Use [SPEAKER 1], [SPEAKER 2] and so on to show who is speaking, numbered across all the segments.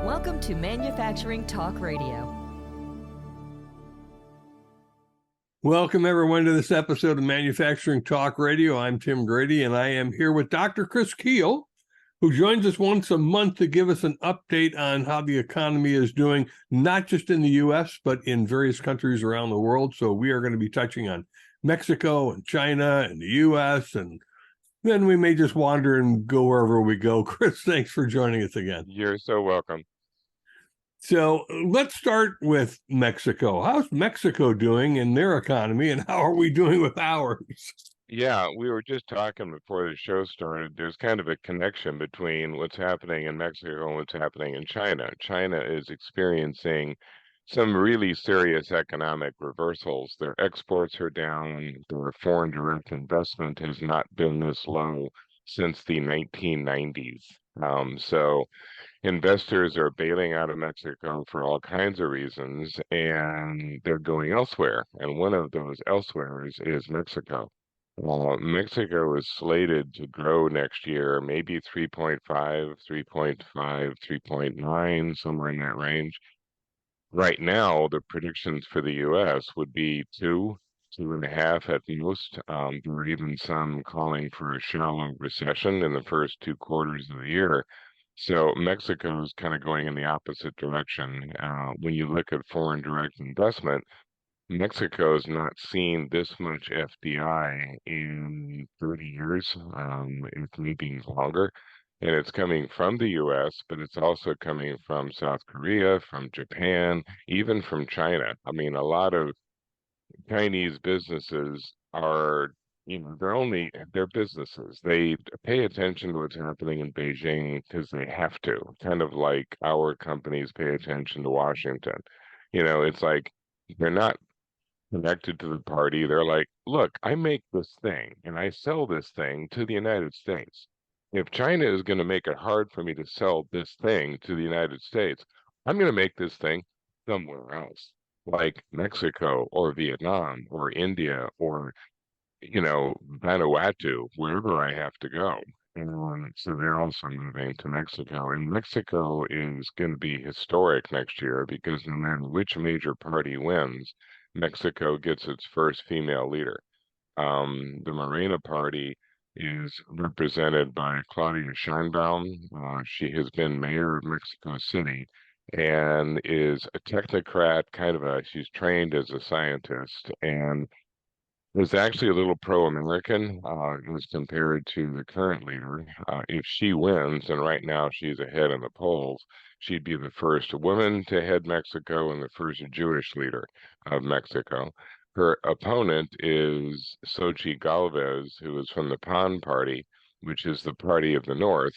[SPEAKER 1] Welcome to Manufacturing Talk Radio.
[SPEAKER 2] Welcome, everyone, to this episode of Manufacturing Talk Radio. I'm Tim Grady, and I am here with Dr. Chris Kuehl, who joins us once a month to give us an update on how the economy is doing, not just in the U.S., but in various countries around the world. So we are going to be touching on Mexico and China and the U.S., and then we may just wander and go wherever we go. Chris, thanks for joining us again.
[SPEAKER 3] You're so welcome.
[SPEAKER 2] So let's start with Mexico. How's Mexico doing in their economy, and how are we doing with ours?
[SPEAKER 3] Yeah, we were just talking before the show started. There's kind of a connection between what's happening in Mexico and what's happening in China. China is experiencing some really serious economic reversals. Their exports are down. Their foreign direct investment has not been this low since the 1990s. So investors are bailing out of Mexico for all kinds of reasons, and they're going elsewhere. And one of those elsewhere is Mexico. Mexico is slated to grow next year, maybe 3.5, 3.5, 3.9, somewhere in that range. Right now, the predictions for the U.S. would be 2.5 at most. There are even some calling for a shallow recession in the first 2 quarters of the year. So Mexico is kind of going in the opposite direction. When you look at foreign direct investment, Mexico has not seen this much FDI in 30 years, if maybe longer. And it's coming from the US, but it's also coming from South Korea, from Japan, even from China. I mean, a lot of Chinese businesses are, they're businesses. They pay attention to what's happening in Beijing because they have to, kind of like our companies pay attention to Washington. It's like they're not connected to the party. They're like, look, I make this thing and I sell this thing to the United States. If China is going to make it hard for me to sell this thing to the United States, I'm going to make this thing somewhere else, like Mexico or Vietnam or India or, Vanuatu, wherever I have to go. And so they're also moving to Mexico. And Mexico is going to be historic next year because no matter which major party wins, Mexico gets its first female leader. The Morena Party is represented by Claudia Sheinbaum. She has been mayor of Mexico City and is a technocrat, she's trained as a scientist and was actually a little pro-American as compared to the current leader. If she wins, and right now she's ahead in the polls, she'd be the first woman to head Mexico and the first Jewish leader of Mexico. Her opponent is Xochitl Galvez, who is from the PAN party, which is the party of the North.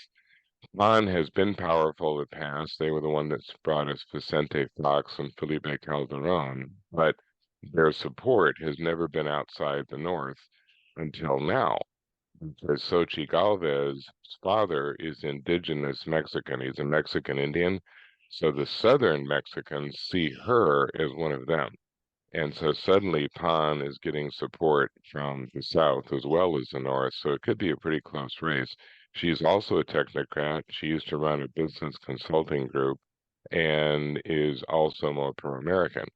[SPEAKER 3] PAN has been powerful in the past. They were the one that brought us Vicente Fox and Felipe Calderon, but their support has never been outside the North until now, because Xochitl Galvez's father is indigenous Mexican. He's a Mexican Indian. So the Southern Mexicans see her as one of them. And so suddenly PAN is getting support from the South as well as the North. So it could be a pretty close race. She's also a technocrat. She used to run a business consulting group and is also more pro-American.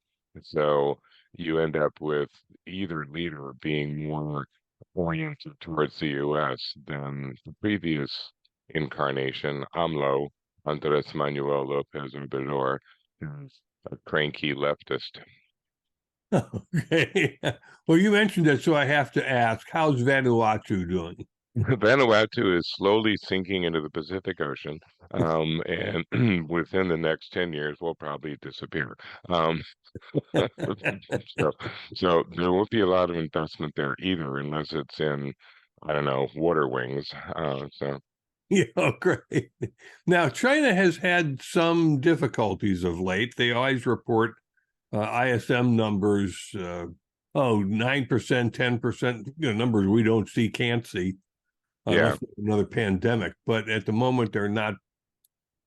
[SPEAKER 3] So you end up with either leader being more oriented towards the U.S. than the previous incarnation, AMLO, Andres Manuel Lopez Obrador, is a cranky leftist.
[SPEAKER 2] Okay. Well, you mentioned it, so I have to ask, how's Vanuatu doing?
[SPEAKER 3] Vanuatu is slowly sinking into the Pacific Ocean, and within the next 10 years, will probably disappear. So, so there won't be a lot of investment there either, unless it's in, I don't know, water wings.
[SPEAKER 2] Yeah, great. Now, China has had some difficulties of late. They always report ISM numbers, 9%, 10%, numbers we don't see, can't see.
[SPEAKER 3] Yeah,
[SPEAKER 2] Another pandemic, but at the moment they're not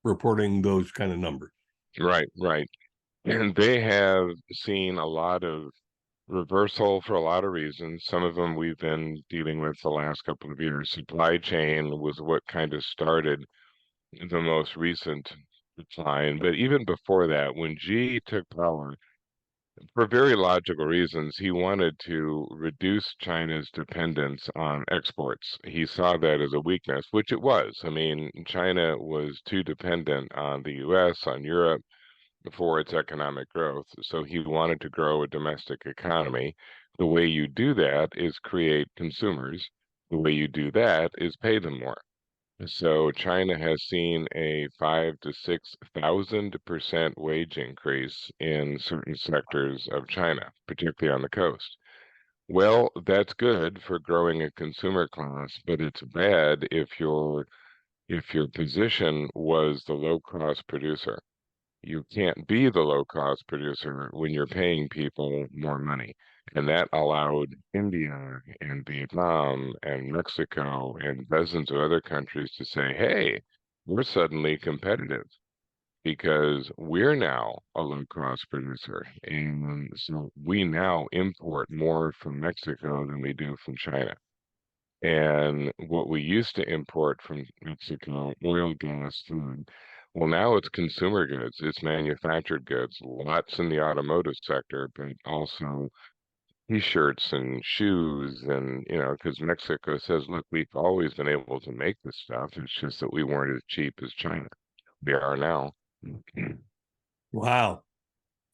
[SPEAKER 2] reporting those kind of numbers.
[SPEAKER 3] right. And they have seen a lot of reversal for a lot of reasons. Some of them we've been dealing with the last couple of years. Supply chain was what kind of started the most recent decline. But even before that, when Xi took power, for very logical reasons, he wanted to reduce China's dependence on exports. He saw that as a weakness, which it was. I mean, China was too dependent on the US, on Europe, for its economic growth. So he wanted to grow a domestic economy. The way you do that is create consumers. The way you do that is pay them more. So China has seen a 5 to 6,000% wage increase in certain sectors of China, particularly on the coast. Well, that's good for growing a consumer class, but it's bad if your position was the low cost producer. You can't be the low cost producer when you're paying people more money. And that allowed India and Vietnam and Mexico and dozens of other countries to say, hey, we're suddenly competitive because we're now a low cost producer. And so we now import more from Mexico than we do from China. And what we used to import from Mexico, oil, gas, food, well, now it's consumer goods, it's manufactured goods, lots in the automotive sector, but also t-shirts and shoes and, because Mexico says, look, we've always been able to make this stuff. It's just that we weren't as cheap as China. They are now.
[SPEAKER 2] Wow.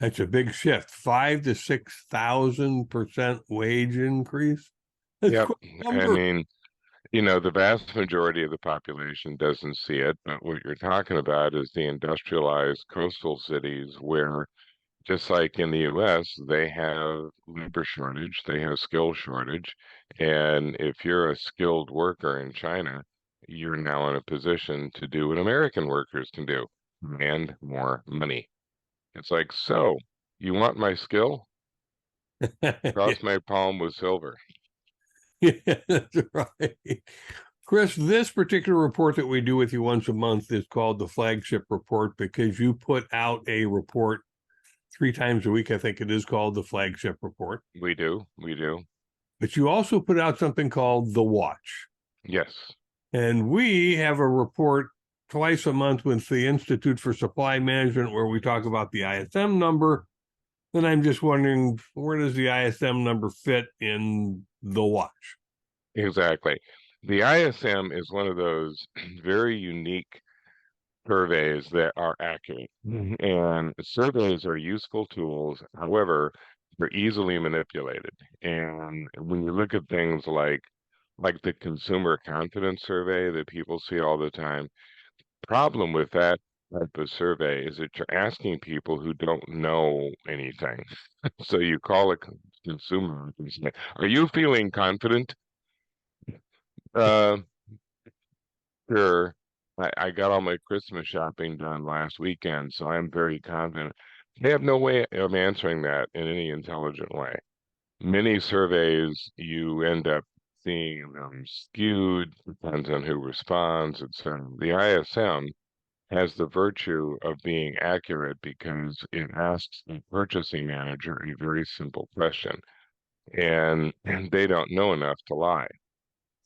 [SPEAKER 2] That's a big shift. 5 to 6,000% wage increase. That's
[SPEAKER 3] Yep.
[SPEAKER 2] quite a
[SPEAKER 3] I
[SPEAKER 2] number.
[SPEAKER 3] mean, the vast majority of the population doesn't see it, but what you're talking about is the industrialized coastal cities where, just like in the US, they have labor shortage, they have skill shortage, and if you're a skilled worker in China, you're now in a position to do what American workers can do, and more money. It's like, so you want my skill?
[SPEAKER 2] Yeah,
[SPEAKER 3] Cross my palm with silver.
[SPEAKER 2] yeah, that's right. Chris, this particular report that we do with you once a month is called the Flagship Report because you put out a report 3 times a week. I think it is called the Flagship Report.
[SPEAKER 3] We do, we do.
[SPEAKER 2] But you also put out something called the Watch.
[SPEAKER 3] Yes.
[SPEAKER 2] And we have a report twice a month with the Institute for Supply Management where we talk about the ISM number. And I'm just wondering, where does the ISM number fit in the Watch?
[SPEAKER 3] Exactly. The ISM is one of those very unique surveys that are accurate. And surveys are useful tools. However, they're easily manipulated. And when you look at things like the consumer confidence survey that people see all the time, problem with that type of survey is that you're asking people who don't know anything. So you call a consumer and say, are you feeling confident? Uh, Sure. I got all my Christmas shopping done last weekend, so I'm very confident. They have no way of answering that in any intelligent way. Many surveys, you end up seeing them skewed, depends on who responds, etc. The ISM has the virtue of being accurate because it asks the purchasing manager a very simple question, and they don't know enough to lie.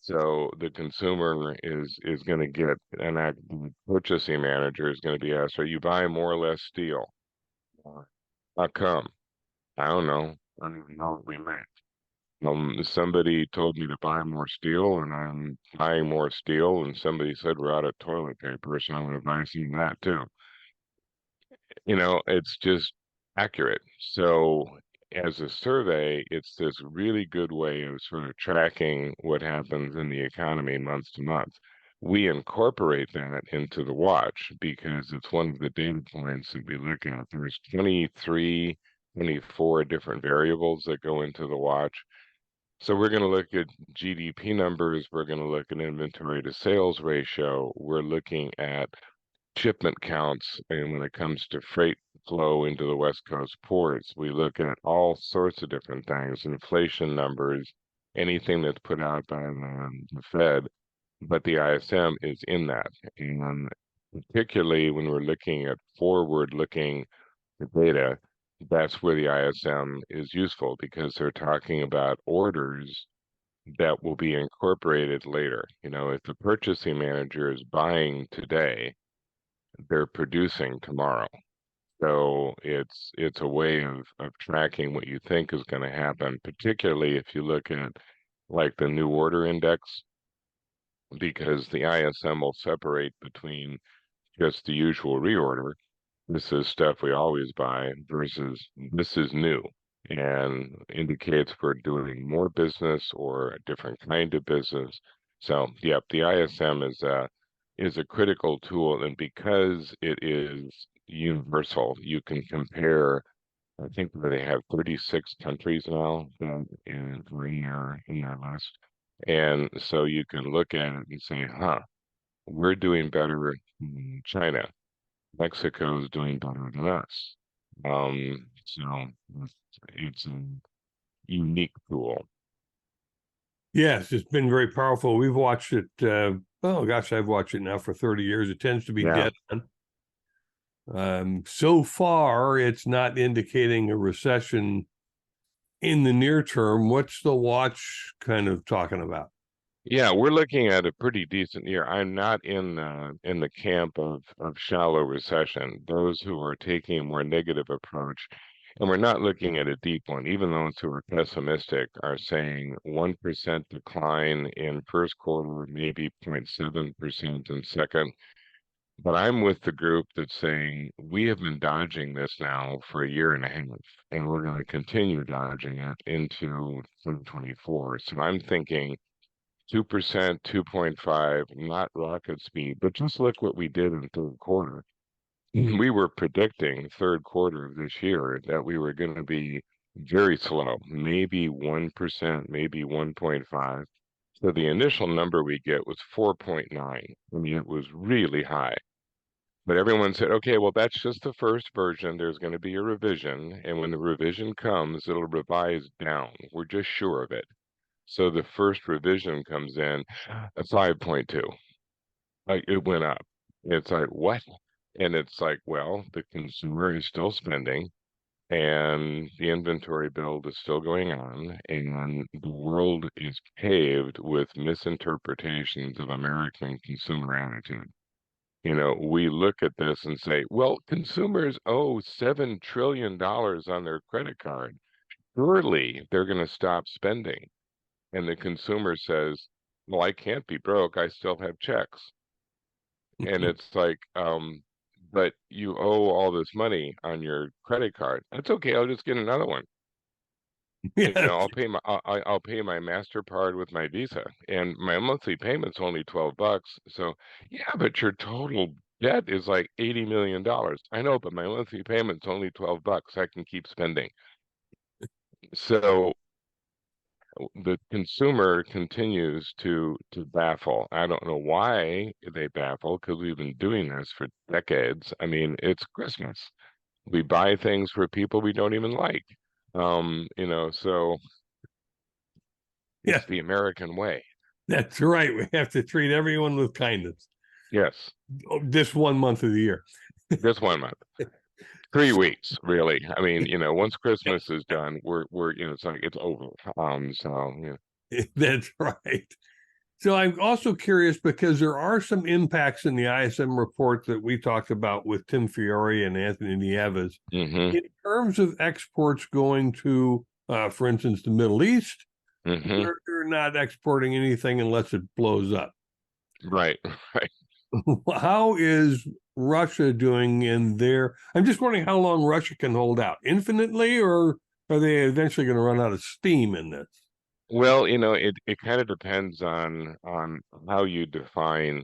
[SPEAKER 3] So the consumer is going to get the purchasing manager is going to be asked, "Are you buying more or less steel? How come? I don't know. I don't even know what we meant. Somebody told me to buy more steel, and I'm buying more steel, and somebody said we're out of toilet paper, so I'm going to buy some of that too." It's just accurate. So as a survey, it's this really good way of sort of tracking what happens in the economy month to month. We incorporate that into the watch because it's one of the data points that we look at. There's 23, 24 different variables that go into the watch. So we're going to look at GDP numbers. We're going to look at inventory to sales ratio. We're looking at shipment counts, and when it comes to freight flow into the West Coast ports, we look at all sorts of different things, inflation numbers, anything that's put out by the Fed, but the ISM is in that. And particularly when we're looking at forward-looking data, that's where the ISM is useful because they're talking about orders that will be incorporated later. If the purchasing manager is buying today, they're producing tomorrow. So it's a way of tracking what you think is going to happen, particularly if you look at like the new order index, because the ISM will separate between just the usual reorder. This is stuff we always buy versus this is new and indicates we're doing more business or a different kind of business. So, yep, the ISM is a critical tool, and because it is universal, you can compare. I think that they have 36 countries now that in their list, and so you can look at it and say, "Huh, we're doing better in China. Mexico is doing better than us." So it's a unique tool.
[SPEAKER 2] Yes, it's been very powerful. We've watched it. Oh gosh, I've watched it now for 30 years. It tends to be
[SPEAKER 3] Yeah.
[SPEAKER 2] dead on. So far, it's not indicating a recession in the near term. What's the watch kind of talking about?
[SPEAKER 3] Yeah, we're looking at a pretty decent year. I'm not in the camp of shallow recession. Those who are taking a more negative approach, and we're not looking at a deep one, even those who are pessimistic are saying 1% decline in first quarter, maybe 0.7% in second. But I'm with the group that's saying we have been dodging this now for a year and a half, and we're going to continue dodging it into 2024. So I'm thinking 2%, 2.5, not rocket speed, but just look what we did in third quarter. We were predicting third quarter of this year that we were going to be very slow, maybe 1%, maybe 1.5. So the initial number we get was 4.9. I mean, it was really high. But everyone said, okay, well, that's just the first version. There's going to be a revision. And when the revision comes, it'll revise down. We're just sure of it. So the first revision comes in at 5.2. Like it went up. It's like, what? And it's like, well, the consumer is still spending and the inventory build is still going on, and the world is paved with misinterpretations of American consumer attitude. We look at this and say, well, consumers owe $7 trillion on their credit card. Surely they're going to stop spending. And the consumer says, well, I can't be broke. I still have checks. And it's like, but you owe all this money on your credit card. That's okay. I'll just get another one.
[SPEAKER 2] Yes,
[SPEAKER 3] I'll pay my MasterCard with my Visa, and my monthly payment's only $12. So yeah, but your total debt is like $80 million. I know, but my monthly payment's only $12. I can keep spending. So the consumer continues to baffle. I don't know why they baffle, because we've been doing this for decades. I mean, it's Christmas. We buy things for people we don't even like. So
[SPEAKER 2] yeah,
[SPEAKER 3] it's the American way.
[SPEAKER 2] that's right. We have to treat everyone with kindness.
[SPEAKER 3] Yes,
[SPEAKER 2] This 1 month of the year.
[SPEAKER 3] this 1 month. 3 weeks, really. I mean, once Christmas is done, we're it's like it's over.
[SPEAKER 2] That's right. So I'm also curious because there are some impacts in the ISM report that we talked about with Tim Fiore and Anthony Nieves
[SPEAKER 3] hmm
[SPEAKER 2] in terms of exports going to, for instance, the Middle East,
[SPEAKER 3] hmm
[SPEAKER 2] where they're not exporting anything unless it blows up.
[SPEAKER 3] Right, right.
[SPEAKER 2] How is Russia doing in there? I'm just wondering how long Russia can hold out, infinitely, or are they eventually going to run out of steam in this?
[SPEAKER 3] Well, it kind of depends on how you define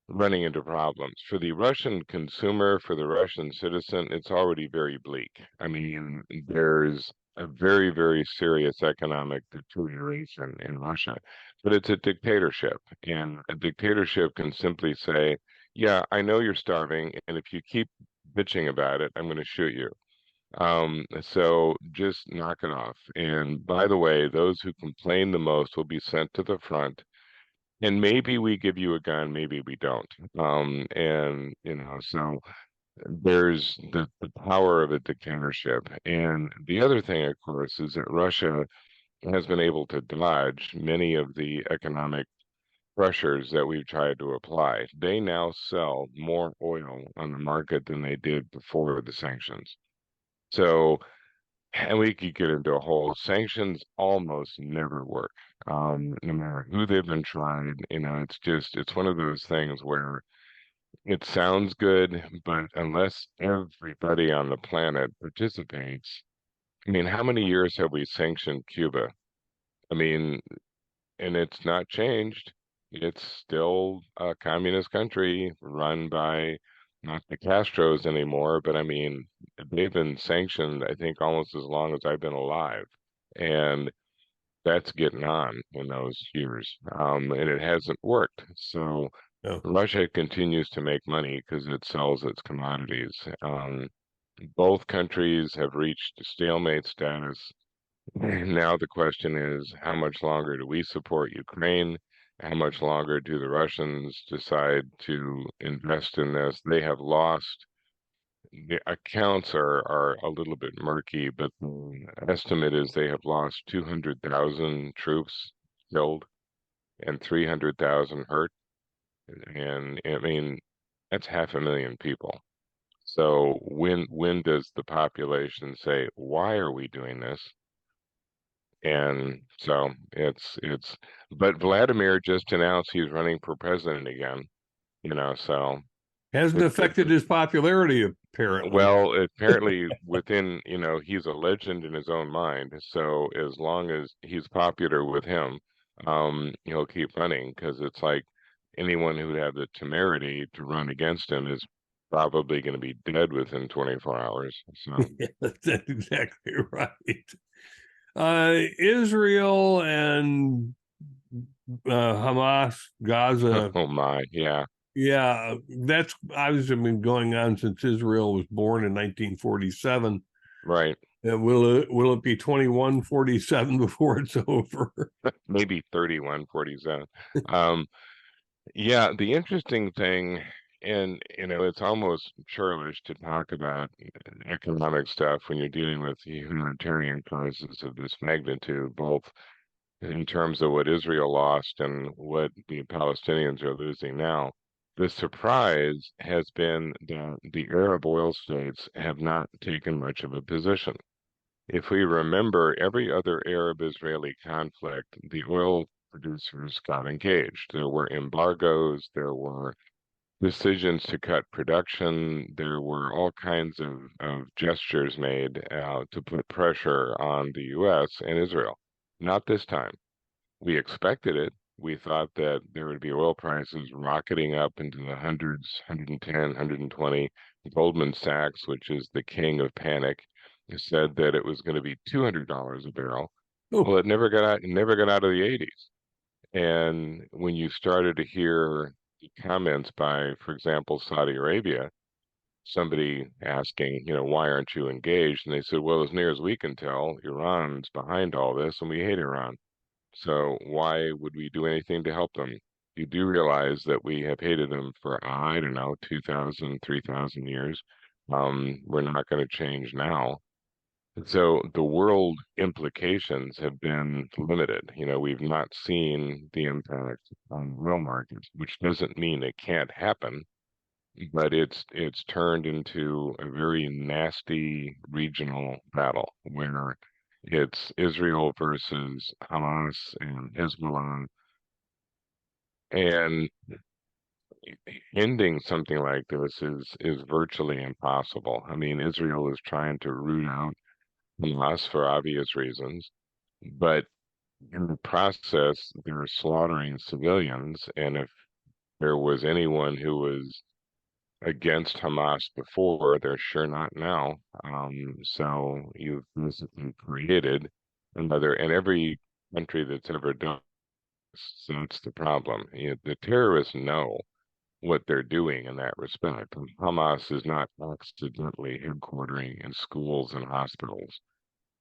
[SPEAKER 3] running into problems. For the Russian consumer, for the Russian citizen, it's already very bleak. I mean, there's a very, very serious economic deterioration in Russia, but it's a dictatorship. And a dictatorship can simply say, yeah, I know you're starving, and if you keep bitching about it, I'm going to shoot you. So just knock it off. And by the way, those who complain the most will be sent to the front, and maybe we give you a gun, maybe we don't. And so there's the power of a dictatorship. And the other thing, of course, is that Russia has been able to dodge many of the economic pressures that we've tried to apply. They now sell more oil on the market than they did before the sanctions. So, and we could get into a whole sanctions almost never work. No matter who they've been tried, it's one of those things where it sounds good, but unless everybody on the planet participates, I mean, how many years have we sanctioned Cuba? I mean, and it's not changed. It's still a communist country run by not the Castros anymore, but I mean, they've been sanctioned, I think, almost as long as I've been alive. And that's getting on in those years. And it hasn't worked. So
[SPEAKER 2] Oh.
[SPEAKER 3] Russia continues to make money because it sells its commodities. Both countries have reached stalemate status. Now the question is, how much longer do we support Ukraine? How much longer do the Russians decide to invest in this? They have lost. The accounts are a little bit murky, but the estimate is they have lost 200,000 troops killed and 300,000 hurt. And I mean, that's 500,000 people. So when does the population say, why are we doing this? And so but Vladimir just announced he's running for president again, so
[SPEAKER 2] Hasn't affected his popularity, apparently.
[SPEAKER 3] well, apparently within, he's a legend in his own mind. So as long as he's popular with him, he'll keep running because it's like anyone who would have the temerity to run against him is probably going to be dead within 24 hours. So
[SPEAKER 2] That's exactly right. Israel and Hamas, Gaza.
[SPEAKER 3] oh my, yeah.
[SPEAKER 2] Yeah, that's obviously been going on since Israel was born in 1947.
[SPEAKER 3] Right.
[SPEAKER 2] And will it be 2147 before it's over?
[SPEAKER 3] Maybe 3147. Yeah, the interesting thing, and it's almost churlish to talk about economic stuff when you're dealing with humanitarian crises of this magnitude, both in terms of what Israel lost and what the Palestinians are losing now. The surprise has been that the Arab oil states have not taken much of a position. If we remember every other Arab-Israeli conflict, the oil producers got engaged. There were embargoes, there were decisions to cut production, there were all kinds of gestures made to put pressure on the U.S. and Israel. Not this time. We expected it. We thought that there would be oil prices rocketing up into the hundreds, 110, 120. Goldman Sachs, which is the king of panic, said that it was going to be $200 a barrel. Well, it never got out of the 80s. And when you started to hear comments by, for example, Saudi Arabia, somebody asking, why aren't you engaged? And they said, well, as near as we can tell, Iran's behind all this, and we hate Iran. So why would we do anything to help them? You do realize that we have hated them for, I don't know, 2,000, 3,000 years. We're not going to change now. So the world implications have been limited. We've not seen the impact on oil markets, which doesn't mean it can't happen, but it's turned into a very nasty regional battle where it's Israel versus Hamas and Hezbollah, and ending something like this is virtually impossible. I mean, Israel is trying to root out Hamas for obvious reasons, but in the process, they're slaughtering civilians, and if there was anyone who was against Hamas before, they're sure not now. So you've basically created another, and every country that's ever done this, so that's the problem. The terrorists know what they're doing in that respect. Hamas is not accidentally headquartering in schools and hospitals.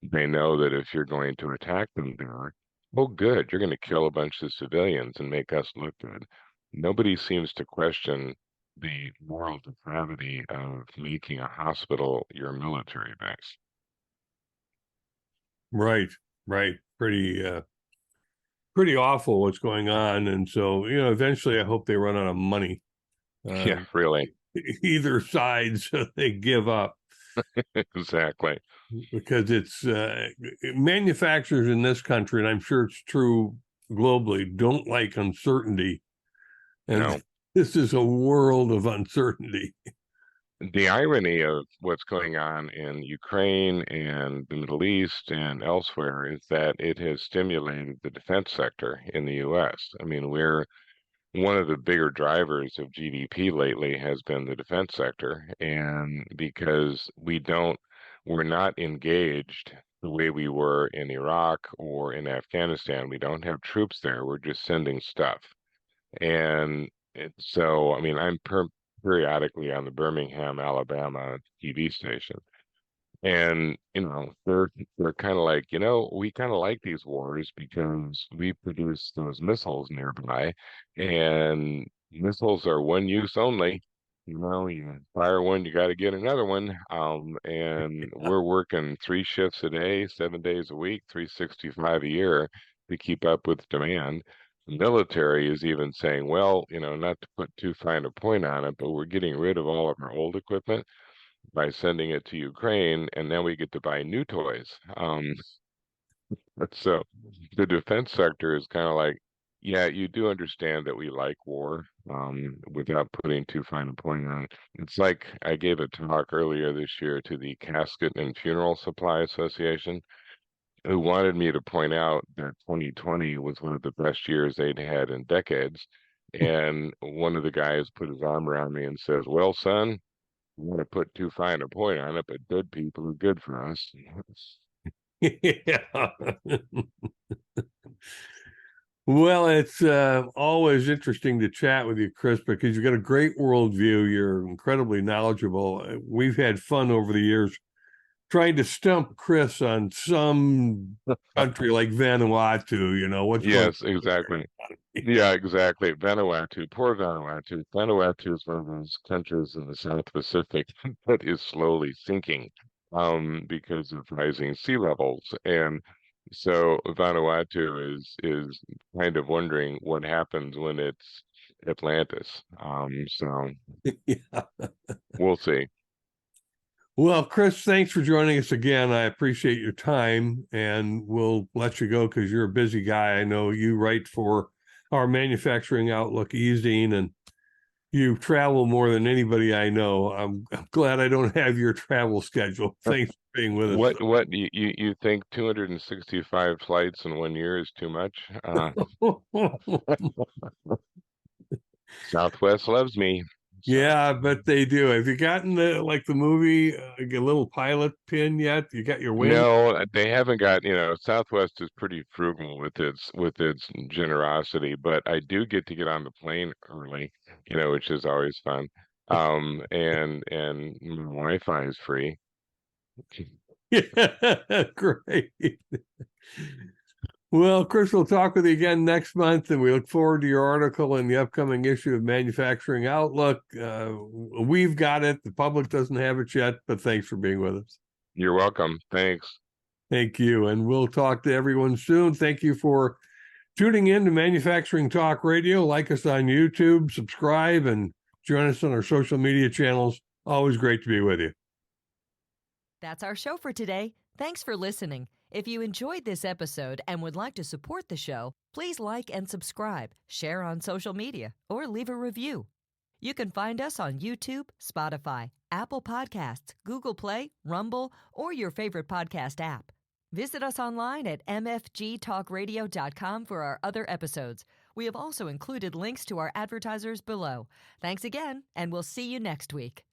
[SPEAKER 3] They know that if you're going to attack them there, oh, good, you're going to kill a bunch of civilians and make us look good. Nobody seems to question the moral depravity of making a hospital your military base.
[SPEAKER 2] Right. Pretty pretty awful what's going on. And so, eventually I hope they run out of money,
[SPEAKER 3] Yeah, really.
[SPEAKER 2] either side, so they give up.
[SPEAKER 3] Exactly.
[SPEAKER 2] Because it's manufacturers in this country, and I'm sure it's true globally, don't like uncertainty. And
[SPEAKER 3] No.
[SPEAKER 2] this is a world of uncertainty.
[SPEAKER 3] The irony of what's going on in Ukraine and the Middle East and elsewhere is that it has stimulated the defense sector in the US. I mean, we're one of the bigger drivers of GDP lately has been the defense sector. And because we're not engaged the way we were in Iraq or in Afghanistan, we don't have troops there. We're just sending stuff. And so, I mean, I'm periodically on the Birmingham, Alabama TV station. And, they're kind of like, we kind of like these wars because we produce those missiles nearby, and missiles are one use only. You fire one, you got to get another one. And we're working 3 shifts a day, 7 days a week, 365 a year to keep up with demand. The military is even saying, well, not to put too fine a point on it, but we're getting rid of all of our old equipment by sending it to Ukraine, and then we get to buy new toys. So the defense sector is kind of like, yeah, you do understand that we like war, without putting too fine a point on it. It's like I gave a talk earlier this year to the Casket and Funeral Supply Association, who wanted me to point out that 2020 was one of the best years they'd had in decades. And one of the guys put his arm around me and says, well, son, you want to put too fine a point on it, but good people are good for us.
[SPEAKER 2] Yeah. Well, it's always interesting to chat with you, Chris, because you've got a great worldview. You're incredibly knowledgeable. We've had fun over the years trying to stump Chris on some country like Vanuatu, what's going
[SPEAKER 3] Yes, exactly. Yeah, exactly. Vanuatu, poor Vanuatu. Vanuatu is one of those countries in the South Pacific that is slowly sinking, because of rising sea levels. And so Vanuatu is kind of wondering what happens when it's Atlantis. So
[SPEAKER 2] Yeah.
[SPEAKER 3] we'll see.
[SPEAKER 2] Well, Chris, thanks for joining us again. I appreciate your time, and we'll let you go because you're a busy guy. I know you write for our Manufacturing Outlook e-zine, and you travel more than anybody I know. I'm glad I don't have your travel schedule. Thanks for being with us.
[SPEAKER 3] What you think 265 flights in 1 year is too much? Southwest loves me. So.
[SPEAKER 2] Yeah, I bet they do. Have you gotten the movie, a little pilot pin yet? You got your wing?
[SPEAKER 3] No, they haven't got, Southwest is pretty frugal with its generosity, but I do get to get on the plane early, which is always fun. And my Wi-Fi is free.
[SPEAKER 2] Yeah, great. Well, Chris, we'll talk with you again next month, and we look forward to your article in the upcoming issue of Manufacturing Outlook. We've got it. The public doesn't have it yet, but thanks for being with us.
[SPEAKER 3] You're welcome. Thanks.
[SPEAKER 2] Thank you. And we'll talk to everyone soon. Thank you for tuning in to Manufacturing Talk Radio. Like us on YouTube, subscribe, and join us on our social media channels. Always great to be with you.
[SPEAKER 1] That's our show for today. Thanks for listening. If you enjoyed this episode and would like to support the show, please like and subscribe, share on social media, or leave a review. You can find us on YouTube, Spotify, Apple Podcasts, Google Play, Rumble, or your favorite podcast app. Visit us online at mfgtalkradio.com for our other episodes. We have also included links to our advertisers below. Thanks again, and we'll see you next week.